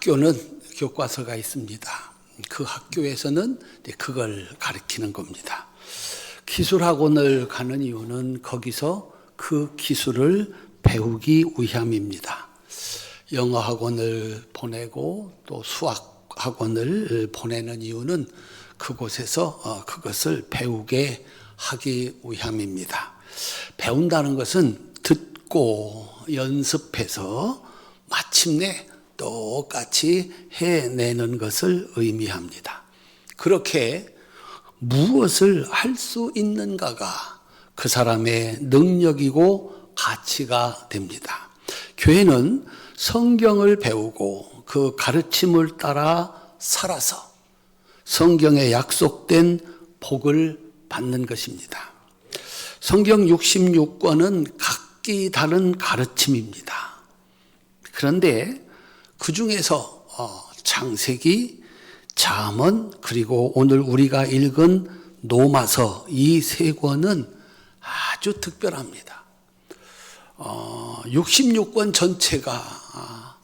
학교는 교과서가 있습니다. 그 학교에서는 그걸 가르치는 겁니다. 기술학원을 가는 이유는 거기서 그 기술을 배우기 위함입니다. 영어학원을 보내고 또 수학학원을 보내는 이유는 그곳에서 그것을 배우게 하기 위함입니다. 배운다는 것은 듣고 연습해서 마침내 똑같이 해내는 것을 의미합니다. 그렇게 무엇을 할 수 있는가가 그 사람의 능력이고 가치가 됩니다. 교회는 성경을 배우고 그 가르침을 따라 살아서 성경에 약속된 복을 받는 것입니다. 성경 66권은 각기 다른 가르침입니다. 그런데 그 중에서 창세기, 잠언, 그리고 오늘 우리가 읽은 로마서 이 세 권은 아주 특별합니다. 66권 전체가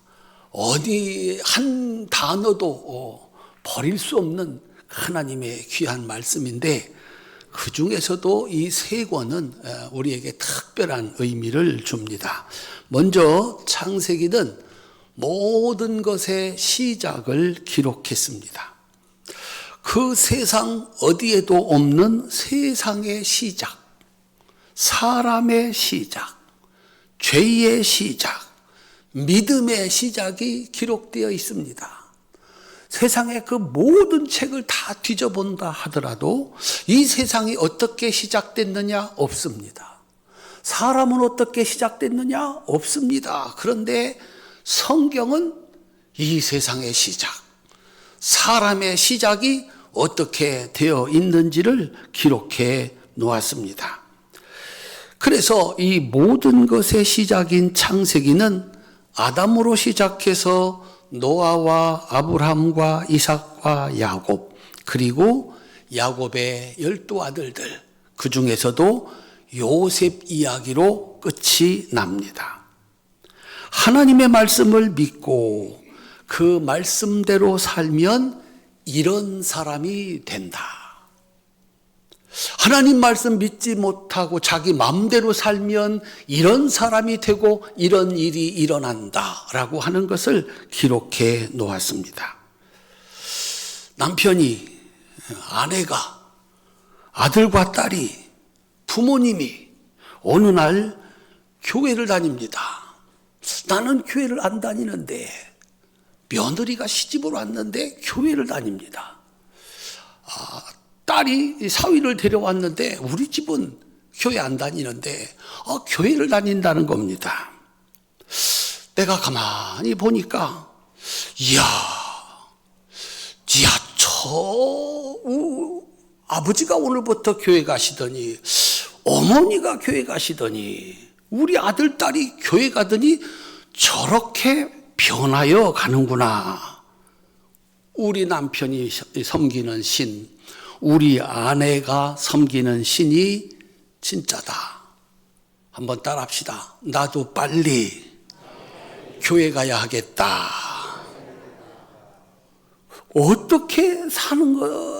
어디 한 단어도 버릴 수 없는 하나님의 귀한 말씀인데 그 중에서도 이 세 권은 우리에게 특별한 의미를 줍니다. 먼저 창세기는 모든 것의 시작을 기록했습니다. 그 세상 어디에도 없는 세상의 시작, 사람의 시작, 죄의 시작, 믿음의 시작이 기록되어 있습니다. 세상의 그 모든 책을 다 뒤져본다 하더라도 이 세상이 어떻게 시작됐느냐? 없습니다. 사람은 어떻게 시작됐느냐? 없습니다. 그런데 성경은 이 세상의 시작, 사람의 시작이 어떻게 되어 있는지를 기록해 놓았습니다. 그래서 이 모든 것의 시작인 창세기는 아담으로 시작해서 노아와 아브라함과 이삭과 야곱, 그리고 야곱의 12아들들, 그 중에서도 요셉 이야기로 끝이 납니다. 하나님의 말씀을 믿고 그 말씀대로 살면 이런 사람이 된다. 하나님 말씀 믿지 못하고 자기 마음대로 살면 이런 사람이 되고 이런 일이 일어난다라고 하는 것을 기록해 놓았습니다. 남편이, 아내가, 아들과 딸이, 부모님이 어느 날 교회를 다닙니다. 나는 교회를 안 다니는데, 며느리가 시집을 왔는데 교회를 다닙니다. 딸이 사위를 데려왔는데 우리 집은 교회 안 다니는데 교회를 다닌다는 겁니다. 내가 가만히 보니까 이야 아버지가 오늘부터 교회 가시더니 어머니가 교회 가시더니 우리 아들 딸이 교회 가더니 저렇게 변하여 가는구나. 우리 남편이 섬기는 신, 우리 아내가 섬기는 신이 진짜다. 한번 따라합시다. 나도 빨리 교회 가야 하겠다. 어떻게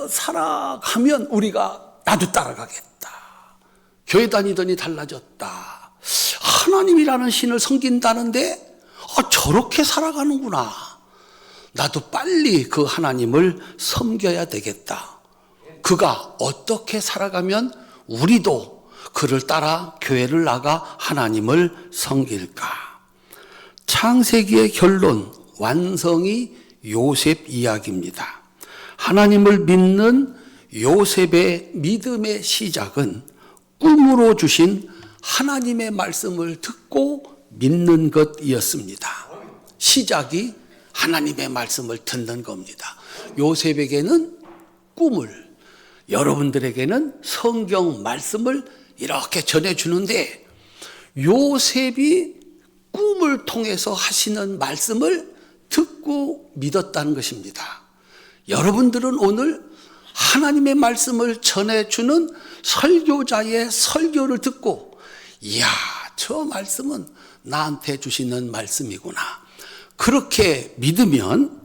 살아가면 우리가 나도 따라가겠다. 교회 다니더니 달라졌다. 하나님이라는 신을 섬긴다는데 저렇게 살아가는구나. 나도 빨리 그 하나님을 섬겨야 되겠다. 그가 어떻게 살아가면 우리도 그를 따라 교회를 나가 하나님을 섬길까? 창세기의 결론, 완성이 요셉 이야기입니다. 하나님을 믿는 요셉의 믿음의 시작은 꿈으로 주신 하나님의 말씀을 듣고 믿는 것이었습니다. 시작이 하나님의 말씀을 듣는 겁니다. 요셉에게는 꿈을, 여러분들에게는 성경 말씀을 이렇게 전해주는데 요셉이 꿈을 통해서 하시는 말씀을 듣고 믿었다는 것입니다. 여러분들은 오늘 하나님의 말씀을 전해주는 설교자의 설교를 듣고 이야, 저 말씀은 나한테 주시는 말씀이구나. 그 그렇게 믿으면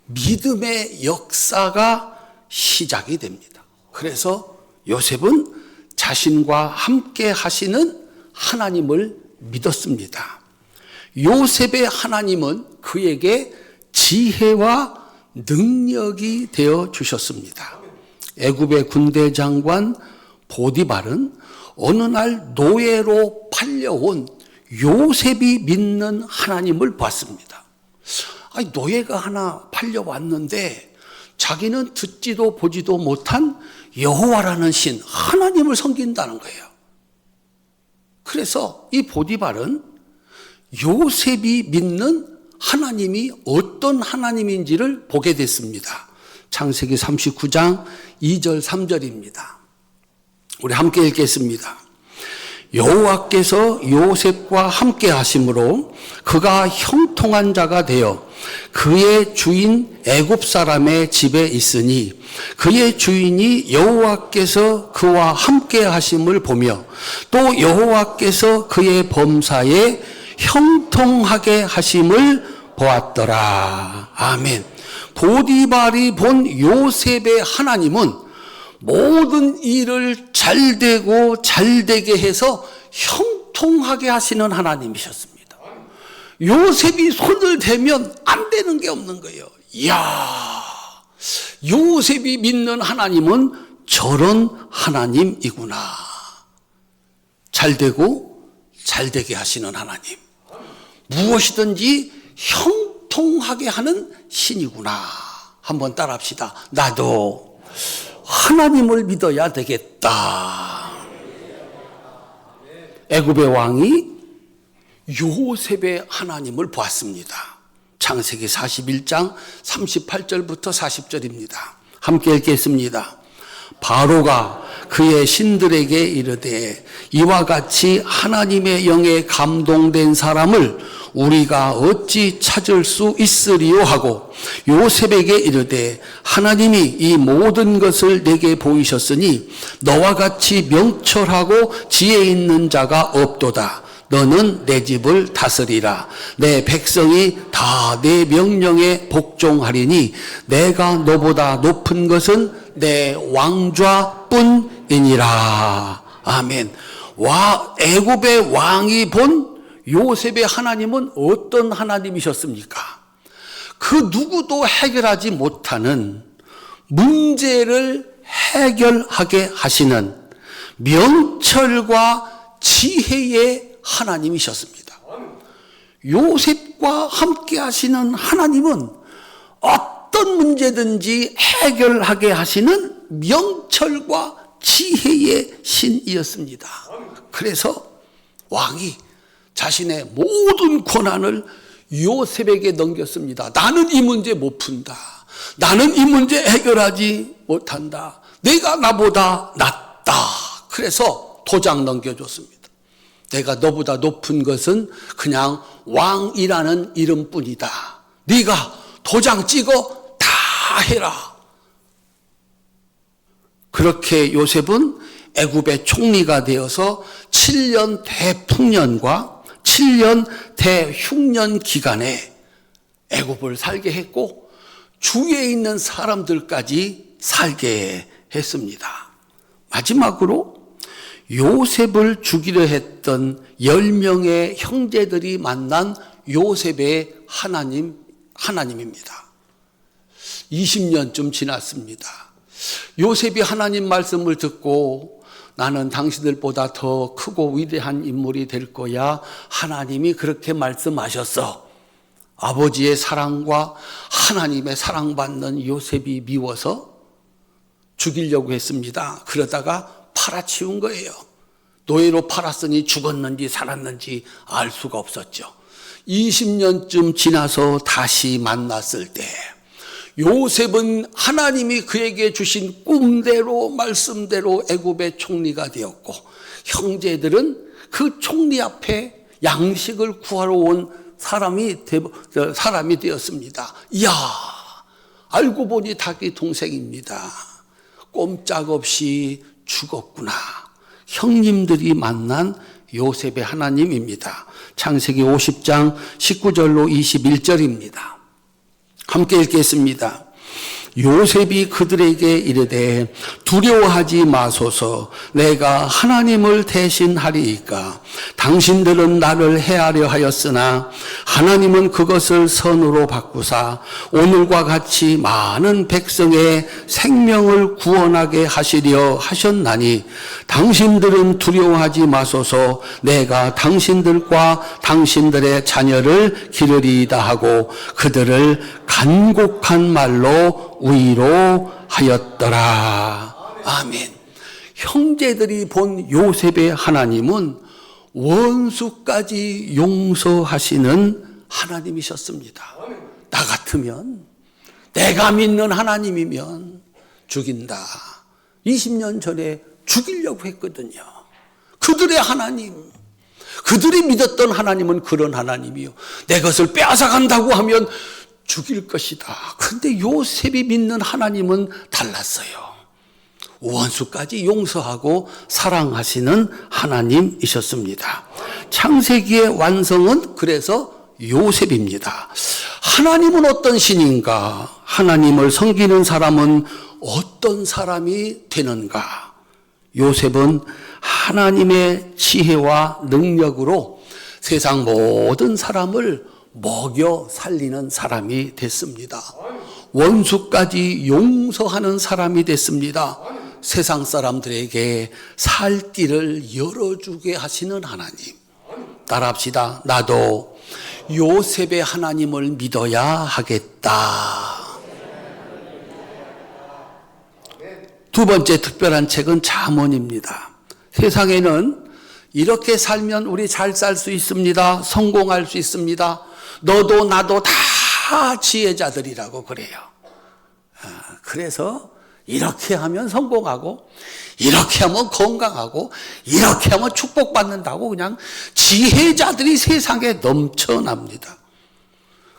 믿음의 역사가 시작이 됩니다. 그래서 요셉은 자신과 함께 하시는 하나님을 믿었습니다. 요셉의 하나님은 그에게 지혜와 능력이 되어 주셨습니다. 애굽의 군대 장관 보디발은 어느 날 노예로 팔려온 요셉이 믿는 하나님을 봤습니다. 아니, 노예가 하나 팔려왔는데 자기는 듣지도 보지도 못한 여호와라는 신, 하나님을 섬긴다는 거예요. 그래서 이 보디발은 요셉이 믿는 하나님이 어떤 하나님인지를 보게 됐습니다. 창세기 39장 2절 3절입니다. 우리 함께 읽겠습니다. 여호와께서 요셉과 함께 하심으로 그가 형통한 자가 되어 그의 주인 애굽 사람의 집에 있으니 그의 주인이 여호와께서 그와 함께 하심을 보며 또 여호와께서 그의 범사에 형통하게 하심을 보았더라. 아멘. 보디발이 본 요셉의 하나님은 모든 일을 잘되고 잘되게 해서 형통하게 하시는 하나님이셨습니다. 요셉이 손을 대면 안 되는 게 없는 거예요. 이야, 요셉이 믿는 하나님은 저런 하나님이구나. 잘되고 잘되게 하시는 하나님. 무엇이든지 형통하게 하는 신이구나. 한번 따라합시다. 나도 하나님을 믿어야 되겠다. 애굽의 왕이 요셉의 하나님을 보았습니다. 창세기 41장 38절부터 40절입니다. 함께 읽겠습니다. 바로가 그의 신들에게 이르되 이와 같이 하나님의 영에 감동된 사람을 우리가 어찌 찾을 수 있으리요 하고 요셉에게 이르되 하나님이 이 모든 것을 내게 보이셨으니 너와 같이 명철하고 지혜 있는 자가 없도다. 너는 내 집을 다스리라. 내 백성이 다 내 명령에 복종하리니 내가 너보다 높은 것은 내 왕좌뿐이니라. 아멘. 애굽의 왕이 본 요셉의 하나님은 어떤 하나님이셨습니까? 그 누구도 해결하지 못하는 문제를 해결하게 하시는 명철과 지혜의 하나님이셨습니다. 요셉과 함께 하시는 하나님은 어떤 문제든지 해결하게 하시는 명철과 지혜의 신이었습니다. 그래서 왕이 자신의 모든 권한을 요셉에게 넘겼습니다. 나는 이 문제 못 푼다. 나는 이 문제 해결하지 못한다. 내가 나보다 낫다. 그래서 도장 넘겨줬습니다. 내가 너보다 높은 것은 그냥 왕이라는 이름뿐이다. 네가 도장 찍어 다 해라. 그렇게 요셉은 애굽의 총리가 되어서 7년 대풍년과 7년 대흉년 기간에 애굽을 살게 했고 주위에 있는 사람들까지 살게 했습니다. 마지막으로 요셉을 죽이려 했던 10명의 형제들이 만난 요셉의 하나님입니다. 20년쯤 지났습니다. 요셉이 하나님 말씀을 듣고 나는 당신들보다 더 크고 위대한 인물이 될 거야. 하나님이 그렇게 말씀하셨어. 아버지의 사랑과 하나님의 사랑받는 요셉이 미워서 죽이려고 했습니다. 그러다가 팔아치운 거예요. 노예로 팔았으니 죽었는지 살았는지 알 수가 없었죠. 20년쯤 지나서 다시 만났을 때 요셉은 하나님이 그에게 주신 꿈대로 말씀대로 애굽의 총리가 되었고 형제들은 그 총리 앞에 양식을 구하러 온 사람이 되었습니다. 이야, 알고 보니 자기 동생입니다. 꼼짝없이 죽었구나. 형님들이 만난 요셉의 하나님입니다. 창세기 50장 19절로 21절입니다. 함께 읽겠습니다. 요셉이 그들에게 이르되 두려워하지 마소서. 내가 하나님을 대신하리이까. 당신들은 나를 해하려 하였으나 하나님은 그것을 선으로 바꾸사 오늘과 같이 많은 백성의 생명을 구원하게 하시려 하셨나니 당신들은 두려워하지 마소서. 내가 당신들과 당신들의 자녀를 기르리이다 하고 그들을 간곡한 말로 위로하였더라. 아멘. 형제들이 본 요셉의 하나님은 원수까지 용서하시는 하나님이셨습니다. 나 같으면, 내가 믿는 하나님이면 죽인다. 20년 전에 죽이려고 했거든요. 그들의 하나님, 그들이 믿었던 하나님은 그런 하나님이요. 내 것을 빼앗아간다고 하면 죽일 것이다. 그런데 요셉이 믿는 하나님은 달랐어요. 원수까지 용서하고 사랑하시는 하나님이셨습니다. 창세기의 완성은 그래서 요셉입니다. 하나님은 어떤 신인가? 하나님을 섬기는 사람은 어떤 사람이 되는가? 요셉은 하나님의 지혜와 능력으로 세상 모든 사람을 먹여 살리는 사람이 됐습니다. 원수까지 용서하는 사람이 됐습니다. 세상 사람들에게 살 길을 열어주게 하시는 하나님. 따라합시다. 나도 요셉의 하나님을 믿어야 하겠다. 두 번째 특별한 책은 잠언입니다. 세상에는 이렇게 살면 우리 잘 살 수 있습니다. 성공할 수 있습니다. 너도 나도 다 지혜자들이라고 그래요. 그래서 이렇게 하면 성공하고 이렇게 하면 건강하고 이렇게 하면 축복받는다고 그냥 지혜자들이 세상에 넘쳐납니다.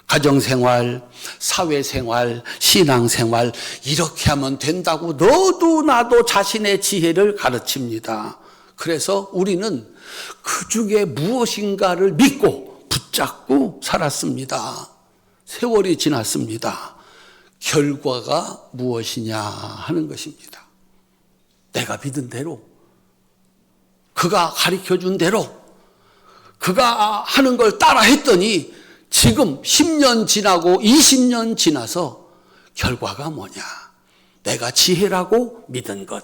가정생활, 사회생활, 신앙생활 이렇게 하면 된다고 너도 나도 자신의 지혜를 가르칩니다. 그래서 우리는 그 중에 무엇인가를 믿고 붙잡고 살았습니다. 세월이 지났습니다. 결과가 무엇이냐 하는 것입니다. 내가 믿은 대로, 그가 가르쳐준 대로, 그가 하는 걸 따라 했더니 지금 10년 지나고 20년 지나서 결과가 뭐냐? 내가 지혜라고 믿은 것,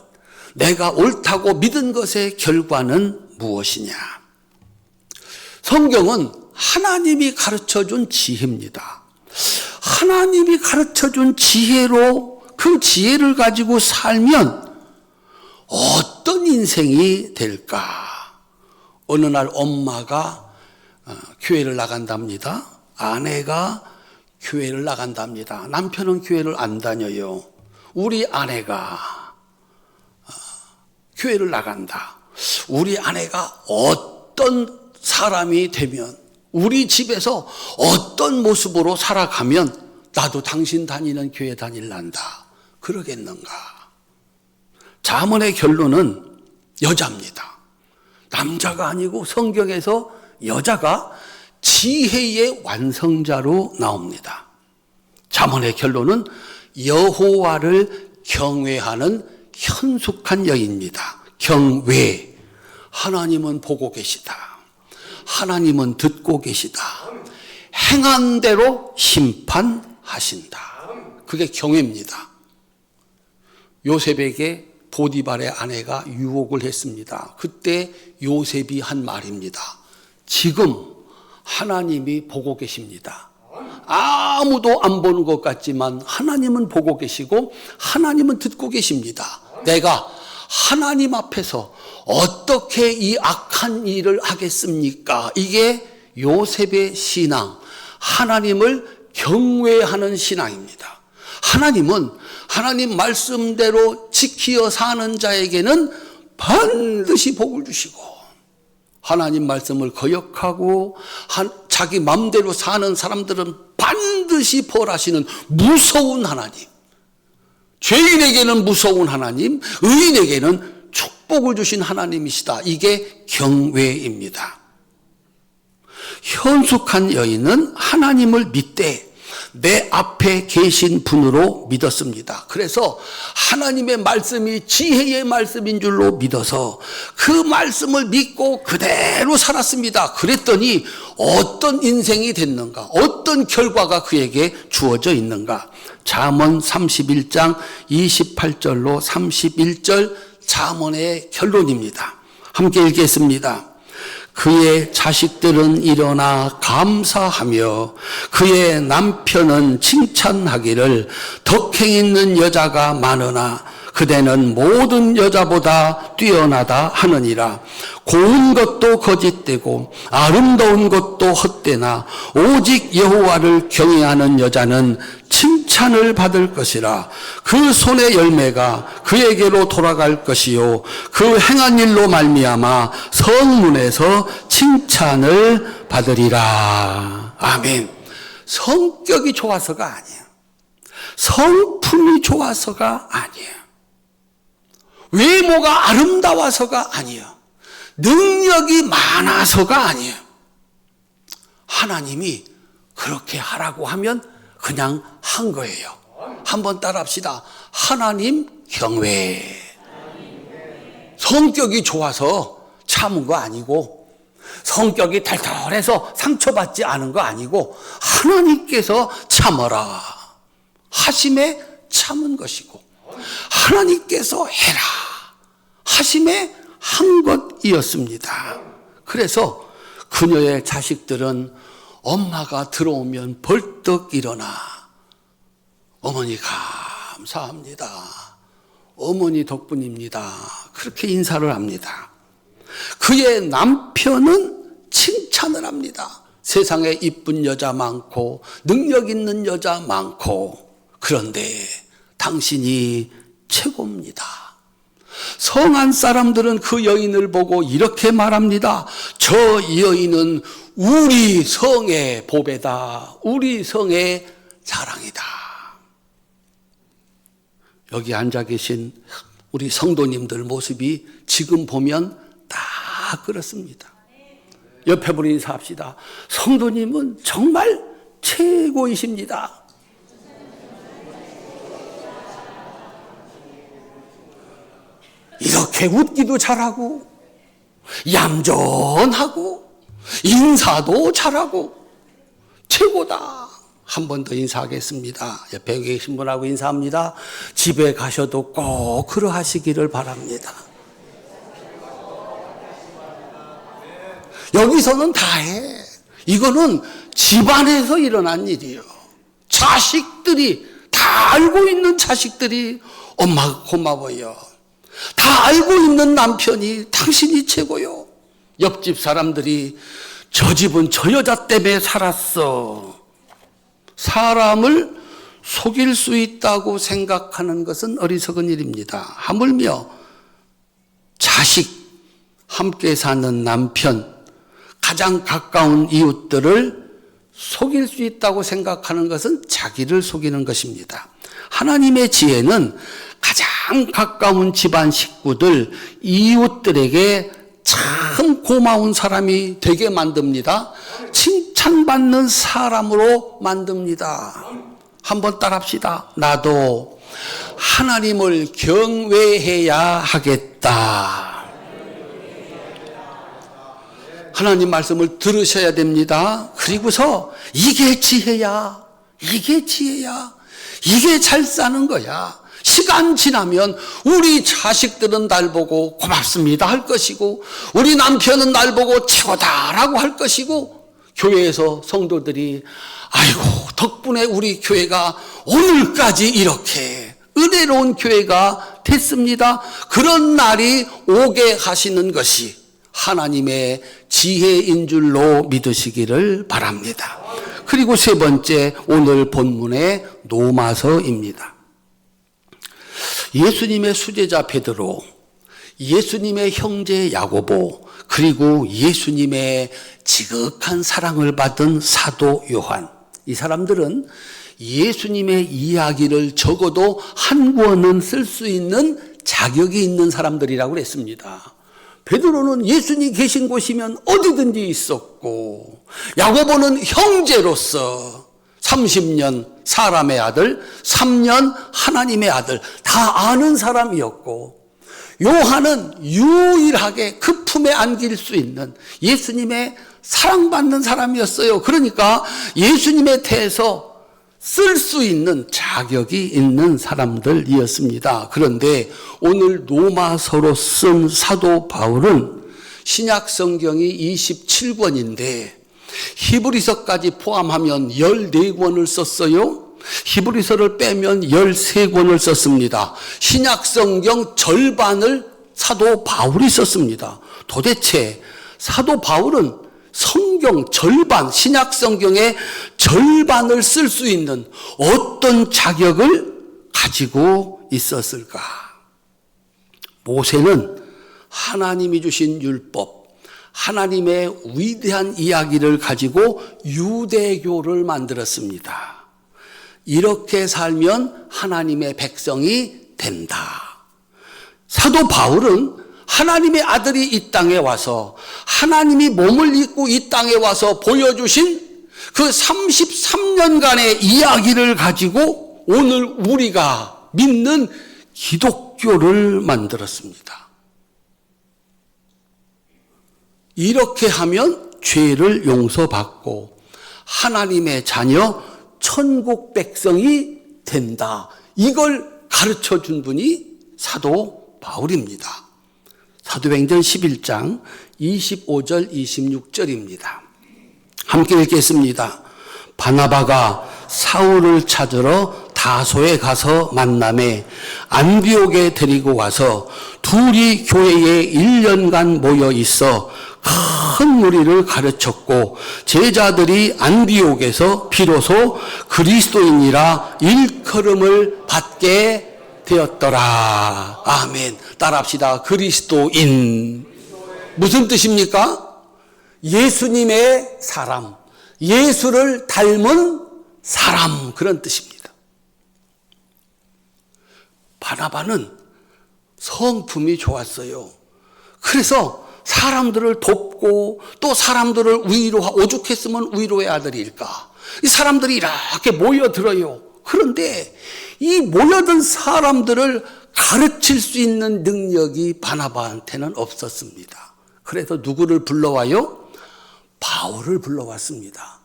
내가 옳다고 믿은 것의 결과는 무엇이냐? 성경은 하나님이 가르쳐준 지혜입니다. 하나님이 가르쳐준 지혜로 그 지혜를 가지고 살면 어떤 인생이 될까? 어느 날 엄마가 교회를 나간답니다. 아내가 교회를 나간답니다. 남편은 교회를 안 다녀요. 우리 아내가 교회를 나간다. 우리 아내가 어떤 사람이 되면, 우리 집에서 어떤 모습으로 살아가면 나도 당신 다니는 교회 다닐란다. 그러겠는가? 잠언의 결론은 여자입니다. 남자가 아니고 성경에서 여자가 지혜의 완성자로 나옵니다. 잠언의 결론은 여호와를 경외하는 현숙한 여인입니다. 경외. 하나님은 보고 계시다. 하나님은 듣고 계시다. 행한 대로 심판하신다. 그게 경외입니다. 요셉에게 보디발의 아내가 유혹을 했습니다. 그때 요셉이 한 말입니다. 지금 하나님이 보고 계십니다. 아무도 안 보는 것 같지만 하나님은 보고 계시고 하나님은 듣고 계십니다. 내가 하나님 앞에서 어떻게 이 악한 일을 하겠습니까? 이게 요셉의 신앙, 하나님을 경외하는 신앙입니다. 하나님은 하나님 말씀대로 지키어 사는 자에게는 반드시 복을 주시고, 하나님 말씀을 거역하고 자기 마음대로 사는 사람들은 반드시 벌하시는 무서운 하나님. 죄인에게는 무서운 하나님, 의인에게는 축복을 주신 하나님이시다. 이게 경외입니다. 현숙한 여인은 하나님을 믿되 내 앞에 계신 분으로 믿었습니다. 그래서 하나님의 말씀이 지혜의 말씀인 줄로 믿어서 그 말씀을 믿고 그대로 살았습니다. 그랬더니 어떤 인생이 됐는가? 어떤 결과가 그에게 주어져 있는가? 잠언 31장 28절로 31절 잠언의 결론입니다. 함께 읽겠습니다. 그의 자식들은 일어나 감사하며 그의 남편은 칭찬하기를 덕행 있는 여자가 많으나 그대는 모든 여자보다 뛰어나다 하느니라. 고운 것도 거짓되고 아름다운 것도 헛되나 오직 여호와를 경외하는 여자는 칭찬을 받을 것이라. 그 손의 열매가 그에게로 돌아갈 것이요 그 행한 일로 말미암아 성문에서 칭찬을 받으리라. 아멘. 성격이 좋아서가 아니에요. 성품이 좋아서가 아니에요. 외모가 아름다워서가 아니에요. 능력이 많아서가 아니에요. 하나님이 그렇게 하라고 하면 그냥 한 거예요. 한번 따라합시다. 하나님 경외. 성격이 좋아서 참은 거 아니고, 성격이 털털해서 상처받지 않은 거 아니고, 하나님께서 참어라 하심에 참은 것이고, 하나님께서 해라 하심에 한 것이었습니다. 그래서 그녀의 자식들은 엄마가 들어오면 벌떡 일어나 어머니 감사합니다. 어머니 덕분입니다. 그렇게 인사를 합니다. 그의 남편은 칭찬을 합니다. 세상에 이쁜 여자 많고 능력 있는 여자 많고 그런데 당신이 최고입니다. 성한 사람들은 그 여인을 보고 이렇게 말합니다. 저 여인은 우리 성의 보배다. 우리 성의 자랑이다. 여기 앉아 계신 우리 성도님들 모습이 지금 보면 다 그렇습니다. 옆에 분이 인사합시다. 성도님은 정말 최고이십니다. 이렇게 웃기도 잘하고 얌전하고 인사도 잘하고 최고다. 한 번 더 인사하겠습니다. 옆에 계신 분하고 인사합니다. 집에 가셔도 꼭 그러하시기를 바랍니다. 여기서는 다 해. 이거는 집안에서 일어난 일이에요. 자식들이 다 알고 있는 자식들이 엄마가 고마워요. 다 알고 있는 남편이 당신이 최고요. 옆집 사람들이 저 집은 저 여자 때문에 살았어. 사람을 속일 수 있다고 생각하는 것은 어리석은 일입니다. 하물며 자식, 함께 사는 남편, 가장 가까운 이웃들을 속일 수 있다고 생각하는 것은 자기를 속이는 것입니다. 하나님의 지혜는 가장 가까운 집안 식구들, 이웃들에게 참 고마운 사람이 되게 만듭니다. 칭찬받는 사람으로 만듭니다. 한번 따라합시다. 나도 하나님을 경외해야 하겠다. 하나님 말씀을 들으셔야 됩니다. 그리고서 이게 지혜야. 이게 지혜야. 이게 잘 사는 거야. 시간 지나면 우리 자식들은 날 보고 고맙습니다 할 것이고 우리 남편은 날 보고 최고다라고 할 것이고 교회에서 성도들이 아이고 덕분에 우리 교회가 오늘까지 이렇게 은혜로운 교회가 됐습니다. 그런 날이 오게 하시는 것이 하나님의 지혜인 줄로 믿으시기를 바랍니다. 그리고 세 번째 오늘 본문의 로마서입니다. 예수님의 수제자 베드로, 예수님의 형제 야고보, 그리고 예수님의 지극한 사랑을 받은 사도 요한. 이 사람들은 예수님의 이야기를 적어도 한 권은 쓸 수 있는 자격이 있는 사람들이라고 그랬습니다. 베드로는 예수님 계신 곳이면 어디든지 있었고, 야고보는 형제로서 30년 사람의 아들, 3년 하나님의 아들 다 아는 사람이었고, 요한은 유일하게 그 품에 안길 수 있는 예수님의 사랑받는 사람이었어요. 그러니까 예수님에 대해서 쓸 수 있는 자격이 있는 사람들이었습니다. 그런데 오늘 로마서로 쓴 사도 바울은 신약 성경이 27권인데 히브리서까지 포함하면 14권을 썼어요. 히브리서를 빼면 13권을 썼습니다. 신약 성경 절반을 사도 바울이 썼습니다. 도대체 사도 바울은 성경 절반, 신약 성경의 절반을 쓸 수 있는 어떤 자격을 가지고 있었을까? 모세는 하나님이 주신 율법, 하나님의 위대한 이야기를 가지고 유대교를 만들었습니다. 이렇게 살면 하나님의 백성이 된다. 사도 바울은 하나님의 아들이 이 땅에 와서 하나님이 몸을 입고 이 땅에 와서 보여주신 그 33년간의 이야기를 가지고 오늘 우리가 믿는 기독교를 만들었습니다. 이렇게 하면 죄를 용서받고 하나님의 자녀 천국 백성이 된다. 이걸 가르쳐 준 분이 사도 바울입니다. 사도행전 11장 25절 26절입니다. 함께 읽겠습니다. 바나바가 사울을 찾으러 다소에 가서 만나매 안디옥에 데리고 와서 둘이 교회에 1년간 모여 있어 큰 무리를 가르쳤고 제자들이 안디옥에서 비로소 그리스도인이라 일컬음을 받게 되었더라. 아멘. 따라합시다. 그리스도인. 무슨 뜻입니까? 예수님의 사람, 예수를 닮은 사람, 그런 뜻입니다. 바나바는 성품이 좋았어요. 그래서 사람들을 돕고 또 사람들을 오죽했으면 위로의 아들일까. 이 사람들이 이렇게 모여들어요. 그런데 이 모여든 사람들을 가르칠 수 있는 능력이 바나바한테는 없었습니다. 그래서 누구를 불러와요? 바울을 불러왔습니다.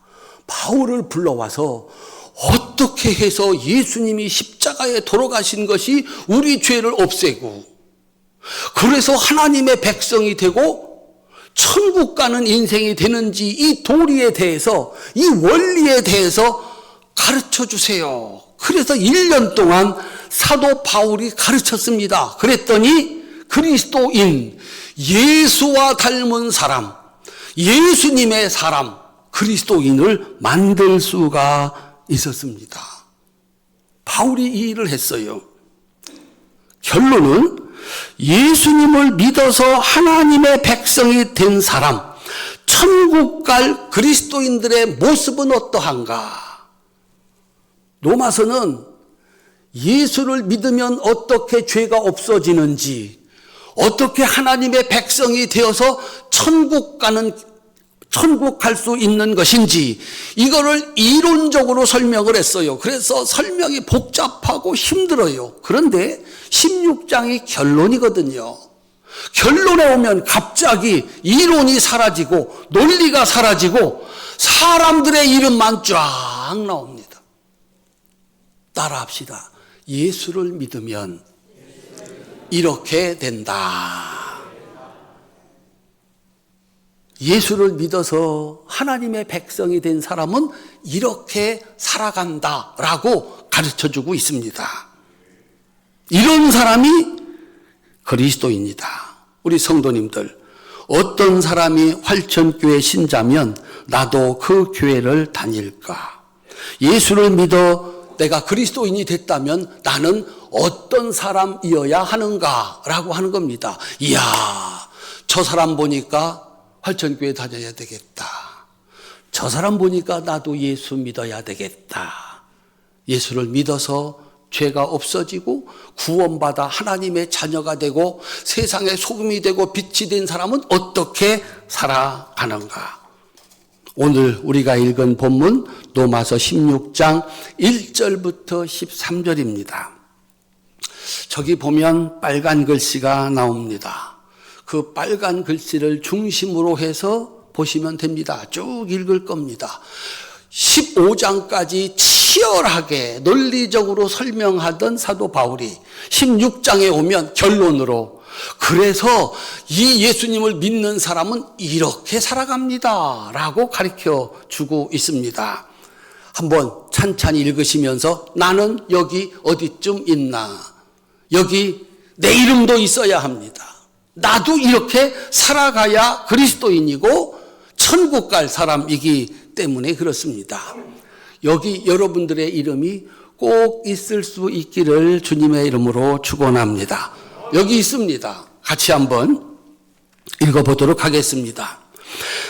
바울을 불러와서 어떻게 해서 예수님이 십자가에 돌아가신 것이 우리 죄를 없애고 그래서 하나님의 백성이 되고 천국 가는 인생이 되는지 이 도리에 대해서, 이 원리에 대해서 가르쳐 주세요. 그래서 1년 동안 사도 바울이 가르쳤습니다. 그랬더니 그리스도인, 예수와 닮은 사람, 예수님의 사람, 그리스도인을 만들 수가 있었습니다. 바울이 이 일을 했어요. 결론은 예수님을 믿어서 하나님의 백성이 된 사람, 천국 갈 그리스도인들의 모습은 어떠한가? 로마서는 예수를 믿으면 어떻게 죄가 없어지는지, 어떻게 하나님의 백성이 되어서 천국 갈 수 있는 것인지 이거를 이론적으로 설명을 했어요. 그래서 설명이 복잡하고 힘들어요. 그런데 16장이 결론이거든요. 결론에 오면 갑자기 이론이 사라지고 논리가 사라지고 사람들의 이름만 쫙 나옵니다. 따라합시다. 예수를 믿으면 이렇게 된다. 예수를 믿어서 하나님의 백성이 된 사람은 이렇게 살아간다라고 가르쳐주고 있습니다. 이런 사람이 그리스도입니다. 우리 성도님들, 어떤 사람이 활천교회 신자면 나도 그 교회를 다닐까? 예수를 믿어 내가 그리스도인이 됐다면 나는 어떤 사람이어야 하는가라고 하는 겁니다. 이야, 저 사람 보니까 활천교회 다녀야 되겠다. 저 사람 보니까 나도 예수 믿어야 되겠다. 예수를 믿어서 죄가 없어지고 구원받아 하나님의 자녀가 되고 세상의 소금이 되고 빛이 된 사람은 어떻게 살아가는가? 오늘 우리가 읽은 본문 로마서 16장 1절부터 13절입니다. 저기 보면 빨간 글씨가 나옵니다. 그 빨간 글씨를 중심으로 해서 보시면 됩니다. 쭉 읽을 겁니다. 15장까지 치열하게 논리적으로 설명하던 사도 바울이 16장에 오면 결론으로 그래서 이 예수님을 믿는 사람은 이렇게 살아갑니다 라고 가르쳐 주고 있습니다. 한번 찬찬히 읽으시면서 나는 여기 어디쯤 있나? 여기 내 이름도 있어야 합니다. 나도 이렇게 살아가야 그리스도인이고 천국 갈 사람이기 때문에 그렇습니다. 여기 여러분들의 이름이 꼭 있을 수 있기를 주님의 이름으로 축원합니다. 여기 있습니다. 같이 한번 읽어보도록 하겠습니다.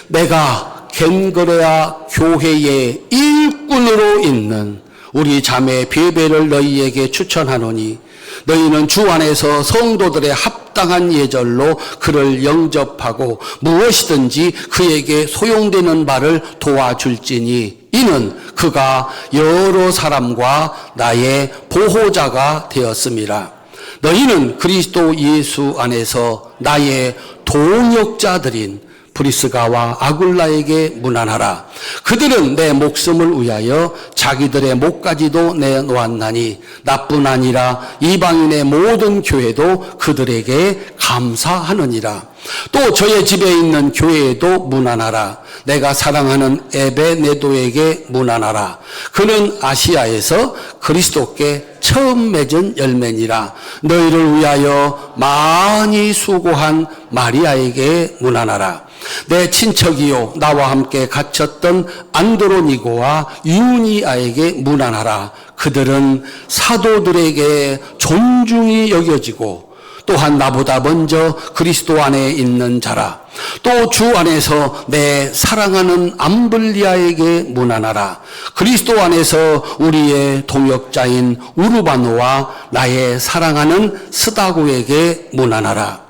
내가 겐거레아 교회의 일꾼으로 있는 우리 자매 베베를 너희에게 추천하노니 너희는 주 안에서 성도들의 합당한 예절로 그를 영접하고 무엇이든지 그에게 소용되는 바를 도와줄지니 이는 그가 여러 사람과 나의 보호자가 되었음이라. 너희는 그리스도 예수 안에서 나의 동역자들인 브리스가와 아굴라에게 문안하라. 그들은 내 목숨을 위하여 자기들의 목까지도 내놓았나니 나뿐 아니라 이방인의 모든 교회도 그들에게 감사하느니라. 또 저의 집에 있는 교회에도 문안하라. 내가 사랑하는 에베네도에게 문안하라. 그는 아시아에서 그리스도께 처음 맺은 열매니라. 너희를 위하여 많이 수고한 마리아에게 문안하라. 내 친척이요 나와 함께 갇혔던 안드로니고와 유니아에게 문안하라. 그들은 사도들에게 존중이 여겨지고 또한 나보다 먼저 그리스도 안에 있는 자라. 또 주 안에서 내 사랑하는 암블리아에게 문안하라. 그리스도 안에서 우리의 동역자인 우르바노와 나의 사랑하는 스다고에게 문안하라.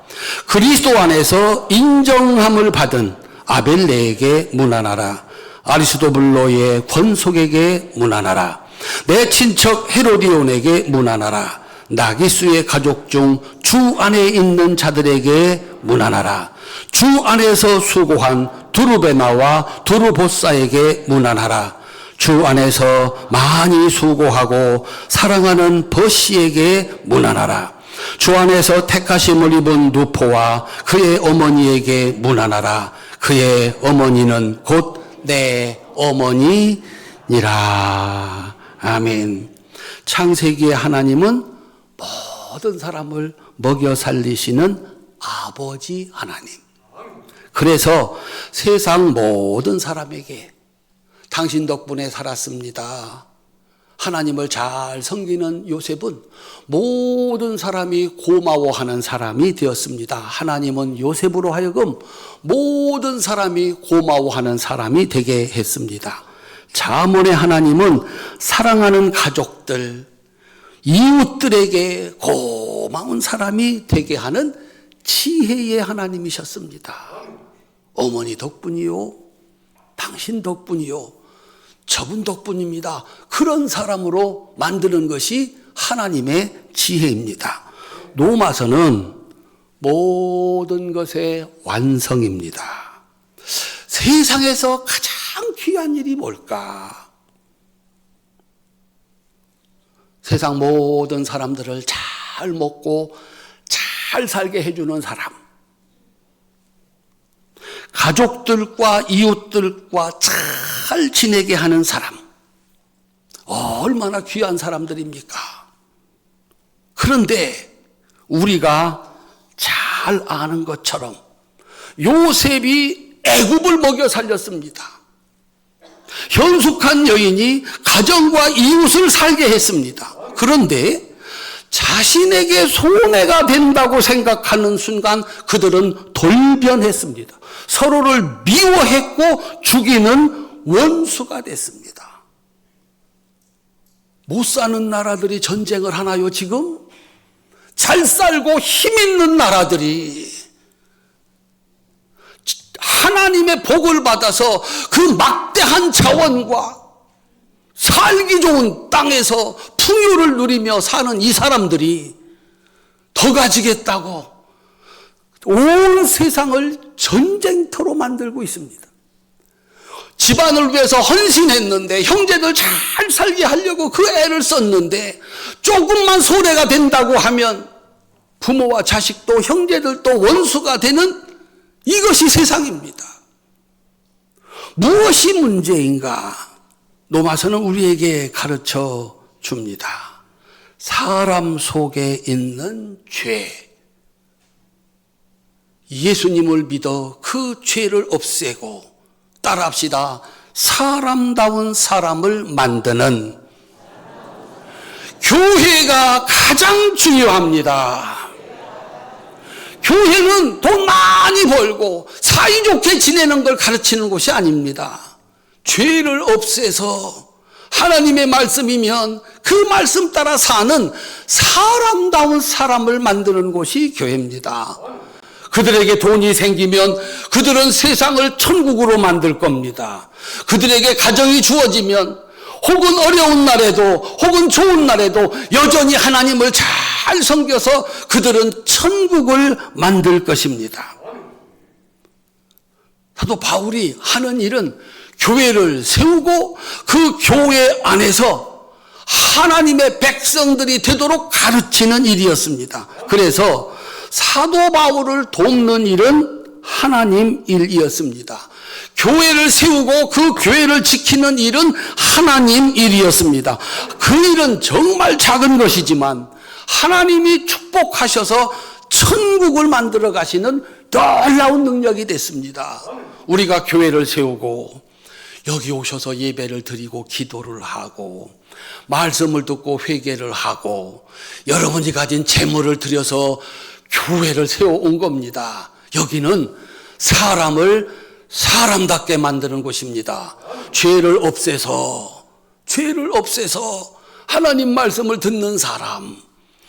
그리스도 안에서 인정함을 받은 아벨레에게 문안하라. 아리스도블로의 권속에게 문안하라. 내 친척 헤로디온에게 문안하라. 나기수의 가족 중 주 안에 있는 자들에게 문안하라. 주 안에서 수고한 두르베나와 두르보사에게 문안하라. 주 안에서 많이 수고하고 사랑하는 버시에게 문안하라. 주 안에서 택하심을 입은 누포와 그의 어머니에게 문안하라. 그의 어머니는 곧 내 어머니니라. 아멘. 창세기의 하나님은 모든 사람을 먹여 살리시는 아버지 하나님. 그래서 세상 모든 사람에게 당신 덕분에 살았습니다. 하나님을 잘 섬기는 요셉은 모든 사람이 고마워하는 사람이 되었습니다. 하나님은 요셉으로 하여금 모든 사람이 고마워하는 사람이 되게 했습니다. 잠언의 하나님은 사랑하는 가족들, 이웃들에게 고마운 사람이 되게 하는 지혜의 하나님이셨습니다. 어머니 덕분이요, 당신 덕분이요, 저분 덕분입니다. 그런 사람으로 만드는 것이 하나님의 지혜입니다. 로마서는 모든 것의 완성입니다. 세상에서 가장 귀한 일이 뭘까? 세상 모든 사람들을 잘 먹고 잘 살게 해주는 사람, 가족들과 이웃들과 잘 지내게 하는 사람, 얼마나 귀한 사람들입니까? 그런데 우리가 잘 아는 것처럼 요셉이 애굽을 먹여 살렸습니다. 현숙한 여인이 가정과 이웃을 살게 했습니다. 그런데 자신에게 손해가 된다고 생각하는 순간 그들은 돌변했습니다. 서로를 미워했고 죽이는 원수가 됐습니다. 못 사는 나라들이 전쟁을 하나요, 지금? 잘 살고 힘 있는 나라들이 하나님의 복을 받아서 그 막대한 자원과 살기 좋은 땅에서 풍요를 누리며 사는 이 사람들이 더 가지겠다고 온 세상을 전쟁터로 만들고 있습니다. 집안을 위해서 헌신했는데, 형제들 잘 살게 하려고 그 애를 썼는데, 조금만 소외가 된다고 하면 부모와 자식도 형제들도 원수가 되는 이것이 세상입니다. 무엇이 문제인가? 로마서는 우리에게 가르쳐 줍니다. 사람 속에 있는 죄. 예수님을 믿어 그 죄를 없애고, 따라합시다. 사람다운 사람을 만드는 교회가 가장 중요합니다. 교회는 돈 많이 벌고 사이좋게 지내는 걸 가르치는 곳이 아닙니다. 죄를 없애서 하나님의 말씀이면 그 말씀 따라 사는 사람다운 사람을 만드는 곳이 교회입니다. 그들에게 돈이 생기면 그들은 세상을 천국으로 만들 겁니다. 그들에게 가정이 주어지면 혹은 어려운 날에도 혹은 좋은 날에도 여전히 하나님을 잘 섬겨서 그들은 천국을 만들 것입니다. 사도 바울이 하는 일은 교회를 세우고 그 교회 안에서 하나님의 백성들이 되도록 가르치는 일이었습니다. 그래서 사도 바울을 돕는 일은 하나님 일이었습니다. 교회를 세우고 그 교회를 지키는 일은 하나님 일이었습니다. 그 일은 정말 작은 것이지만 하나님이 축복하셔서 천국을 만들어 가시는 놀라운 능력이 됐습니다. 우리가 교회를 세우고 여기 오셔서 예배를 드리고 기도를 하고 말씀을 듣고 회개를 하고 여러분이 가진 재물을 들여서 교회를 세워온 겁니다. 여기는 사람을 사람답게 만드는 곳입니다. 죄를 없애서 하나님 말씀을 듣는 사람,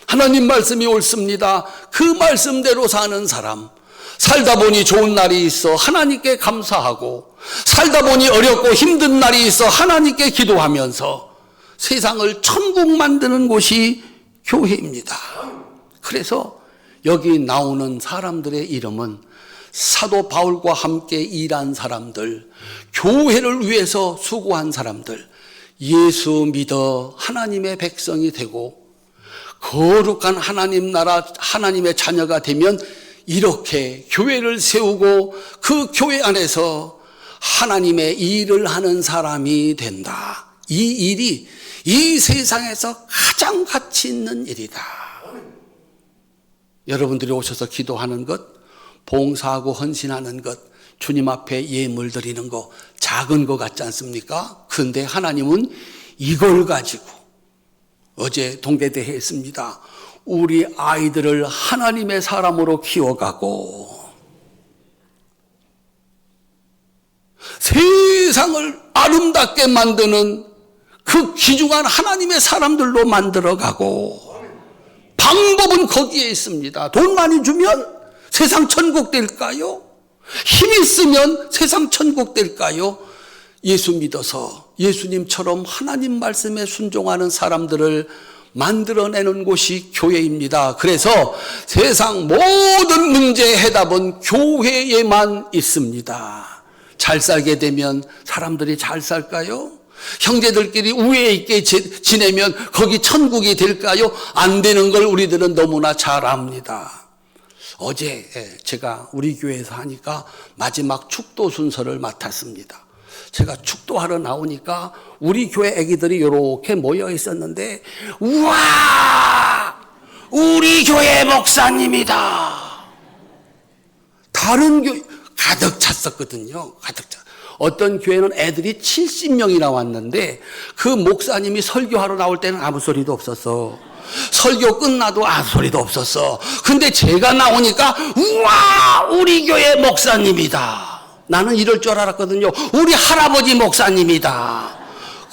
하나님 말씀이 옳습니다. 그 말씀대로 사는 사람, 살다 보니 좋은 날이 있어 하나님께 감사하고, 살다 보니 어렵고 힘든 날이 있어 하나님께 기도하면서 세상을 천국 만드는 곳이 교회입니다. 그래서 여기 나오는 사람들의 이름은 사도 바울과 함께 일한 사람들, 교회를 위해서 수고한 사람들, 예수 믿어 하나님의 백성이 되고 거룩한 하나님 나라 하나님의 자녀가 되면 이렇게 교회를 세우고 그 교회 안에서 하나님의 일을 하는 사람이 된다. 이 일이 이 세상에서 가장 가치 있는 일이다. 여러분들이 오셔서 기도하는 것, 봉사하고 헌신하는 것, 주님 앞에 예물 드리는 거 작은 거 같지 않습니까? 그런데 하나님은 이걸 가지고 어제 동계대회 했습니다. 우리 아이들을 하나님의 사람으로 키워가고 세상을 아름답게 만드는 그 귀중한 하나님의 사람들로 만들어가고, 방법은 거기에 있습니다. 돈 많이 주면 세상 천국 될까요? 힘 있으면 세상 천국 될까요? 예수 믿어서 예수님처럼 하나님 말씀에 순종하는 사람들을 만들어내는 곳이 교회입니다. 그래서 세상 모든 문제의 해답은 교회에만 있습니다. 잘 살게 되면 사람들이 잘 살까요? 형제들끼리 우애 있게 지내면 거기 천국이 될까요? 안 되는 걸 우리들은 너무나 잘 압니다. 어제 제가 우리 교회에서 하니까 마지막 축도 순서를 맡았습니다. 제가 축도하러 나오니까 우리 교회 애기들이 이렇게 모여 있었는데, 우와! 우리 교회 목사님이다! 다른 교회 가득 찼었거든요. 가득 찼. 어떤 교회는 애들이 70명이나 왔는데 그 목사님이 설교하러 나올 때는 아무 소리도 없었어. 설교 끝나도 아무 소리도 없었어. 근데 제가 나오니까 우와! 우리 교회 목사님이다. 나는 이럴 줄 알았거든요. 우리 할아버지 목사님이다.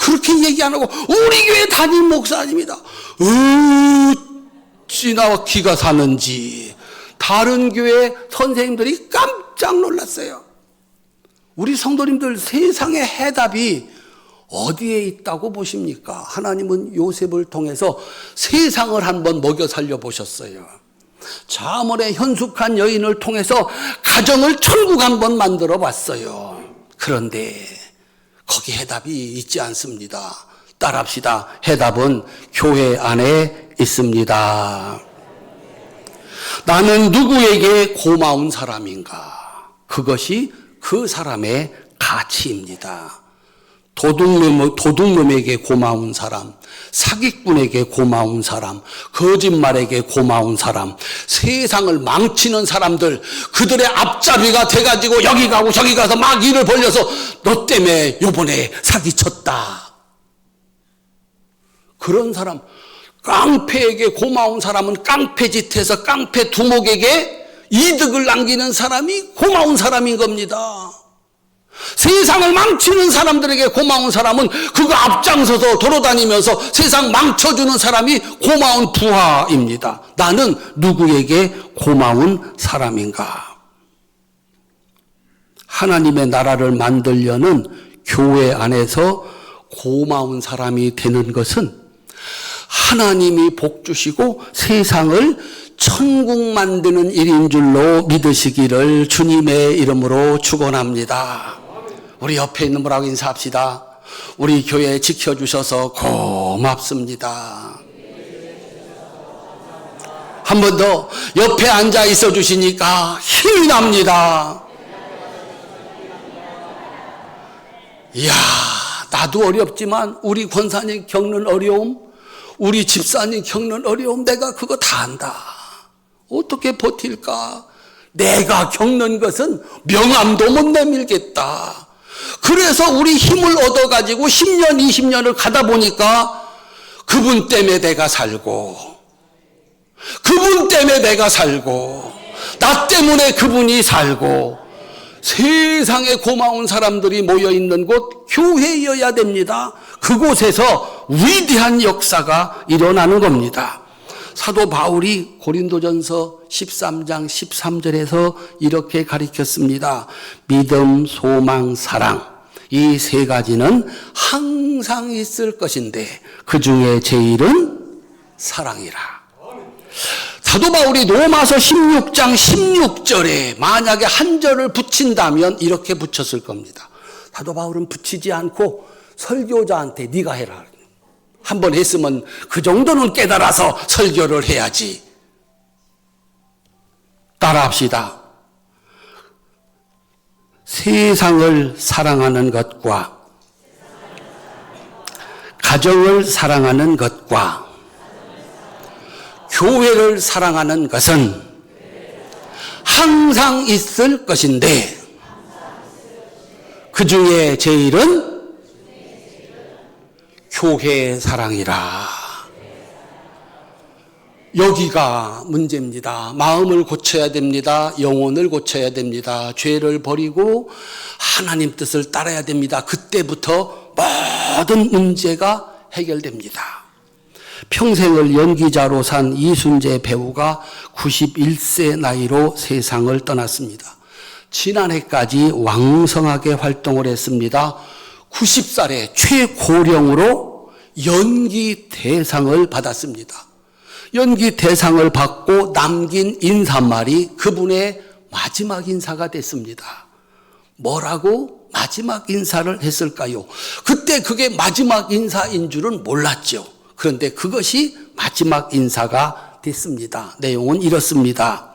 그렇게 얘기 안 하고 우리 교회 담임 목사님이다. 어찌나 기가 사는지 다른 교회 선생님들이 깜짝 놀랐어요. 우리 성도님들 세상의 해답이 어디에 있다고 보십니까? 하나님은 요셉을 통해서 세상을 한번 먹여 살려보셨어요. 잠언의 현숙한 여인을 통해서 가정을 천국 한번 만들어 봤어요. 그런데 거기 해답이 있지 않습니다. 따라합시다. 해답은 교회 안에 있습니다. 나는 누구에게 고마운 사람인가? 그것이 그 사람의 가치입니다. 도둑놈에게 고마운 사람, 사기꾼에게 고마운 사람, 거짓말에게 고마운 사람, 세상을 망치는 사람들, 그들의 앞잡이가 돼가지고 여기 가고 저기 가서 막 일을 벌려서 너 때문에 요번에 사기쳤다. 그런 사람, 깡패에게 고마운 사람은 깡패짓해서 깡패 두목에게 이득을 남기는 사람이 고마운 사람인 겁니다. 세상을 망치는 사람들에게 고마운 사람은 그거 앞장서서 돌아다니면서 세상 망쳐주는 사람이 고마운 부하입니다. 나는 누구에게 고마운 사람인가? 하나님의 나라를 만들려는 교회 안에서 고마운 사람이 되는 것은 하나님이 복 주시고 세상을 천국 만드는 일인 줄로 믿으시기를 주님의 이름으로 축원합니다. 우리 옆에 있는 분하고 인사합시다. 우리 교회 지켜주셔서 고맙습니다. 한 번 더 옆에 앉아 있어 주시니까 힘이 납니다. 이야, 나도 어렵지만 우리 권사님 겪는 어려움, 우리 집사님 겪는 어려움 내가 그거 다 안다. 어떻게 버틸까? 내가 겪는 것은 명함도 못 내밀겠다. 그래서 우리 힘을 얻어가지고 10년, 20년을 가다 보니까 그분 때문에 내가 살고, 그분 때문에 내가 살고, 나 때문에 그분이 살고, 세상에 고마운 사람들이 모여있는 곳 교회여야 됩니다. 그곳에서 위대한 역사가 일어나는 겁니다. 사도 바울이 고린도전서 13장 13절에서 이렇게 가르쳤습니다. 믿음, 소망, 사랑, 이 세 가지는 항상 있을 것인데 그 중에 제일은 사랑이라. 사도 바울이 로마서 16장 16절에 만약에 한 절을 붙인다면 이렇게 붙였을 겁니다. 사도 바울은 붙이지 않고 설교자한테 네가 해라. 한 번 했으면 그 정도는 깨달아서 설교를 해야지. 따라합시다. 세상을 사랑하는 것과 가정을 사랑하는 것과 교회를 사랑하는 것은 항상 있을 것인데 그 중에 제일은 교회 사랑이라. 여기가 문제입니다. 마음을 고쳐야 됩니다. 영혼을 고쳐야 됩니다. 죄를 버리고 하나님 뜻을 따라야 됩니다. 그때부터 모든 문제가 해결됩니다. 평생을 연기자로 산 이순재 배우가 91세 나이로 세상을 떠났습니다. 지난해까지 왕성하게 활동을 했습니다. 90살에 최고령으로 연기 대상을 받았습니다. 연기 대상을 받고 남긴 인사말이 그분의 마지막 인사가 됐습니다. 뭐라고 마지막 인사를 했을까요? 그때 그게 마지막 인사인 줄은 몰랐죠. 그런데 그것이 마지막 인사가 됐습니다. 내용은 이렇습니다.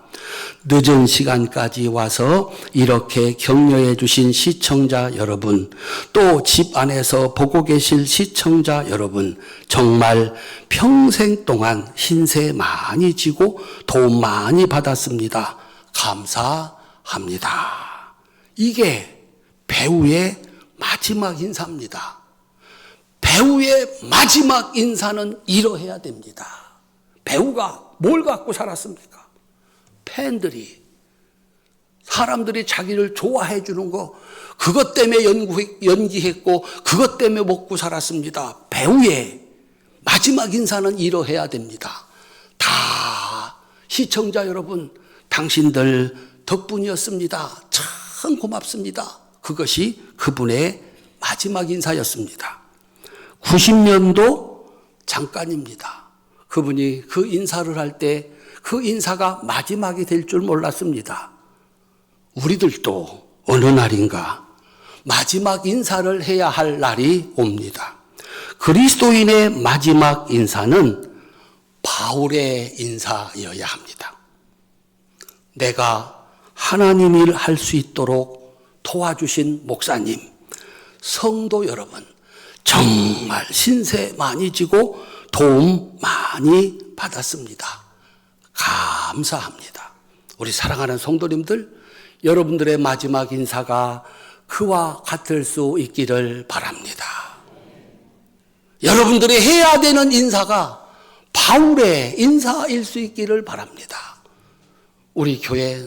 늦은 시간까지 와서 이렇게 격려해 주신 시청자 여러분, 또 집 안에서 보고 계실 시청자 여러분, 정말 평생 동안 신세 많이 지고 도움 많이 받았습니다. 감사합니다. 이게 배우의 마지막 인사입니다. 배우의 마지막 인사는 이러해야 됩니다. 배우가 뭘 갖고 살았습니까? 팬들이 사람들이 자기를 좋아해 주는 거, 그것 때문에 연기했고 그것 때문에 먹고 살았습니다. 배우의 마지막 인사는 이러해야 됩니다. 다 시청자 여러분, 당신들 덕분이었습니다. 참 고맙습니다. 그것이 그분의 마지막 인사였습니다. 90년도 잠깐입니다. 그분이 그 인사를 할 때 그 인사가 마지막이 될 줄 몰랐습니다. 우리들도 어느 날인가 마지막 인사를 해야 할 날이 옵니다. 그리스도인의 마지막 인사는 바울의 인사여야 합니다. 내가 하나님 일 할 수 있도록 도와주신 목사님, 성도 여러분, 정말 신세 많이 지고 도움 많이 받았습니다. 감사합니다. 우리 사랑하는 성도님들, 여러분들의 마지막 인사가 그와 같을 수 있기를 바랍니다. 여러분들이 해야 되는 인사가 바울의 인사일 수 있기를 바랍니다. 우리 교회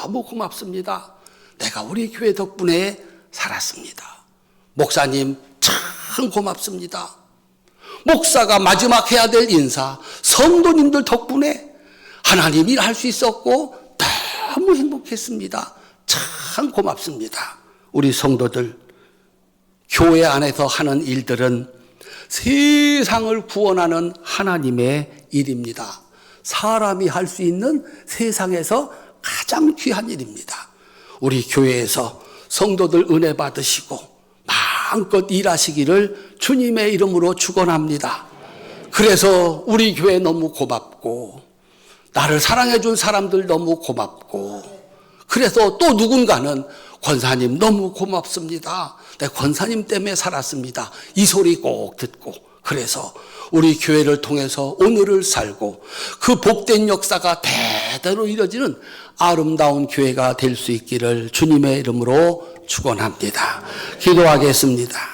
너무 고맙습니다. 내가 우리 교회 덕분에 살았습니다. 목사님 참 고맙습니다. 목사가 마지막 해야 될 인사, 성도님들 덕분에 하나님 일할 수 있었고 너무 행복했습니다. 참 고맙습니다. 우리 성도들, 교회 안에서 하는 일들은 세상을 구원하는 하나님의 일입니다. 사람이 할 수 있는 세상에서 가장 귀한 일입니다. 우리 교회에서 성도들 은혜 받으시고 마음껏 일하시기를 주님의 이름으로 축원합니다. 그래서 우리 교회 너무 고맙고, 나를 사랑해 준 사람들 너무 고맙고, 그래서 또 누군가는 권사님 너무 고맙습니다. 내 권사님 때문에 살았습니다. 이 소리 꼭 듣고, 그래서 우리 교회를 통해서 오늘을 살고 그 복된 역사가 대대로 이뤄지는 아름다운 교회가 될 수 있기를 주님의 이름으로 축원합니다. 기도하겠습니다.